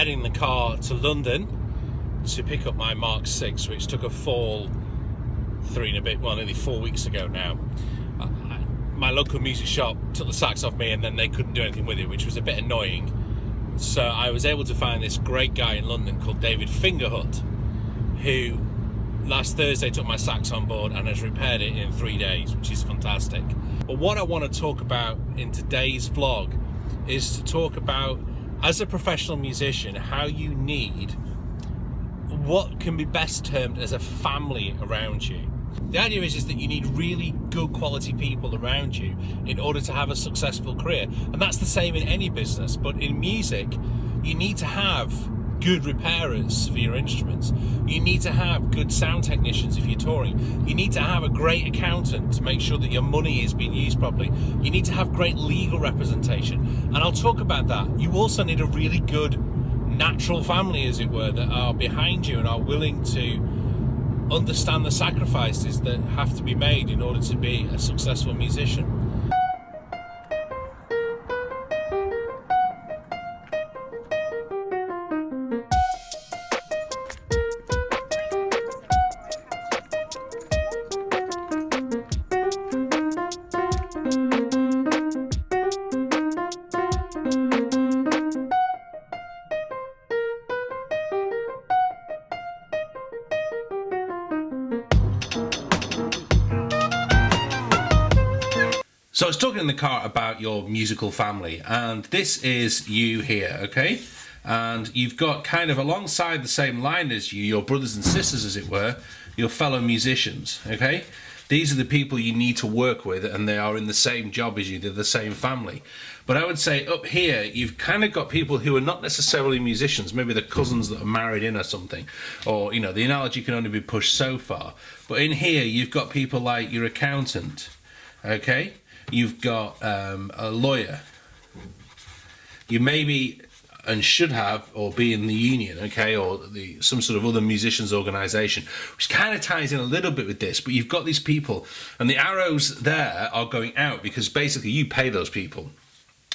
getting the car to London to pick up my Mark 6, which took a fall nearly 4 weeks ago now. My local music shop took the sax off me and then they couldn't do anything with it, which was a bit annoying. So I was able to find this great guy in London called David Fingerhut, who last Thursday took my sax on board and has repaired it in 3 days, which is fantastic. But what I want to talk about in today's vlog is to talk about, as a professional musician, how you need what can be best termed as a family around you. The idea is that you need really good quality people around you in order to have a successful career. And that's the same in any business, but in music, you need to have good repairers for your instruments. You need to have good sound technicians if you're touring. You need to have a great accountant to make sure that your money is being used properly. You need to have great legal representation. And I'll talk about that. You also need a really good natural family, as it were, that are behind you and are willing to understand the sacrifices that have to be made in order to be a successful musician. So I was talking in the car about your musical family, and this is you here, okay? And you've got kind of alongside the same line as you, your brothers and sisters, as it were, your fellow musicians, okay? These are the people you need to work with, and they are in the same job as you, they're the same family. But I would say up here, you've kind of got people who are not necessarily musicians, maybe the cousins that are married in or something, or, you know, the analogy can only be pushed so far. But in here, you've got people like your accountant, okay? You've got a lawyer. You maybe and should have or be in the union, okay, or some sort of other musicians organisation, which kind of ties in a little bit with this. But you've got these people, and the arrows there are going out because basically you pay those people,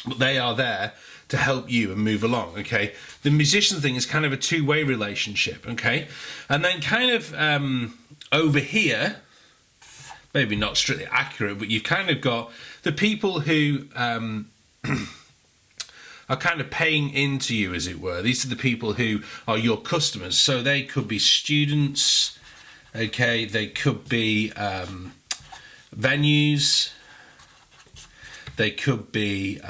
but they are there to help you and move along, okay? The musician thing is kind of a two-way relationship, okay? And then kind of over here, maybe not strictly accurate, but you've kind of got the people who are kind of paying into you, as it were. These are the people who are your customers. So they could be students, okay? They could be venues. They could be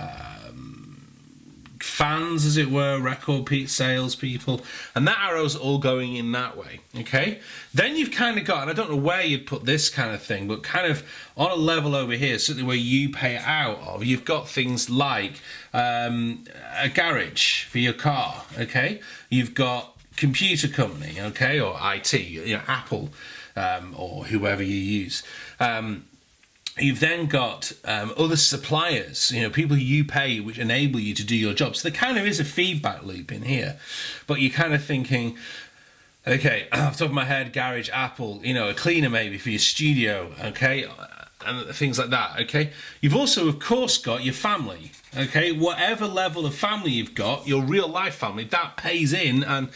fans, as it were, record sales people, and that arrow's all going in that way, okay? Then you've kind of got, and I don't know where you'd put this kind of thing, but kind of on a level over here, certainly where you pay out of, you've got things like a garage for your car, okay? You've got computer company, okay, or IT, you know, Apple, or whoever you use. You've then got other suppliers, you know, people who you pay which enable you to do your job. So there kind of is a feedback loop in here. But you're kind of thinking, okay, off the top of my head, garage, Apple, you know, a cleaner maybe for your studio, okay, and things like that, okay? You've also, of course, got your family, okay? Whatever level of family you've got, your real life family, that pays in, and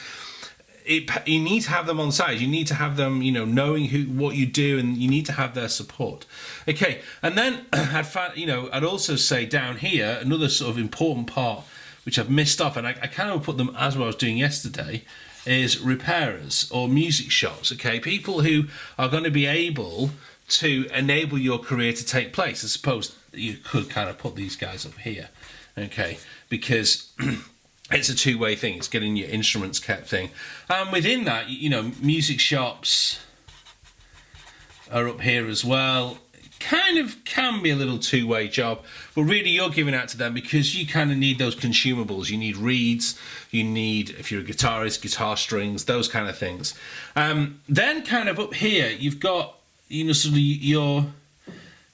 you need to have them on side. You need to have them, you know, knowing what you do, and you need to have their support. Okay, and then I'd also say down here, another sort of important part, which I've missed off, and I kind of put them as what I was doing yesterday, is repairers or music shops, okay? People who are going to be able to enable your career to take place. I suppose you could kind of put these guys up here, okay? Because it's a two-way thing. It's getting your instruments kept thing. And within that, you know, music shops are up here as well. Kind of can be a little two-way job, but really you're giving out to them because you kind of need those consumables. You need reeds, you need, if you're a guitarist, guitar strings, those kind of things. Then kind of up here, you've got, you know, sort of your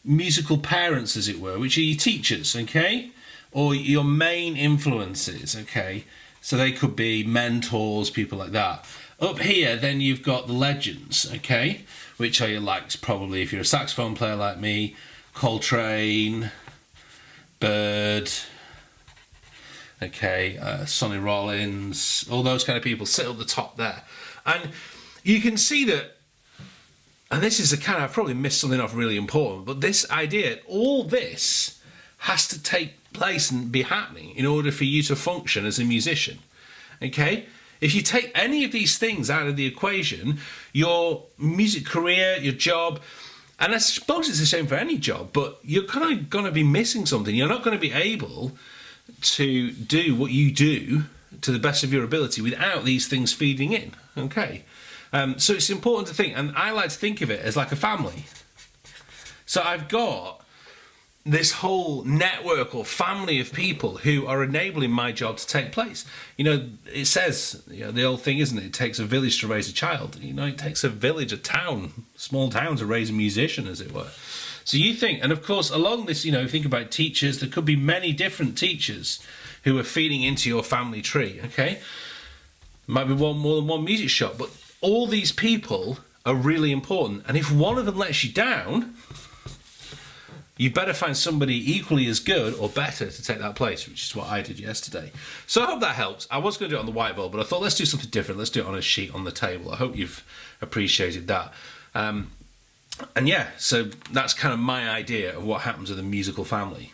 musical parents, as it were, which are your teachers, okay? Or your main influences, okay? So they could be mentors, people like that. Up here, then you've got the legends, okay? Which are your likes, probably, if you're a saxophone player like me, Coltrane, Bird, okay, Sonny Rollins, all those kind of people sit up the top there. And you can see that, and this is a kind of, I've probably missed something off really important, but this idea, all this has to take place and be happening in order for you to function as a musician, okay? If you take any of these things out of the equation, your music career, your job, and I suppose it's the same for any job, but you're kind of going to be missing something. You're not going to be able to do what you do to the best of your ability without these things feeding in, okay? So it's important to think, and I like to think of it as like a family. So I've got this whole network or family of people who are enabling my job to take place. You know, it says, you know, the old thing, isn't it? It takes a village to raise a child. You know, it takes a village, a town, small town to raise a musician, as it were. So you think, and of course, along this, you know, think about teachers, there could be many different teachers who are feeding into your family tree, okay? Might be more than one music shop, but all these people are really important. And if one of them lets you down, you better find somebody equally as good or better to take that place, which is what I did yesterday. So I hope that helps. I was going to do it on the whiteboard, but I thought let's do something different. Let's do it on a sheet on the table. I hope you've appreciated that. And yeah, so that's kind of my idea of what happens with a musical family.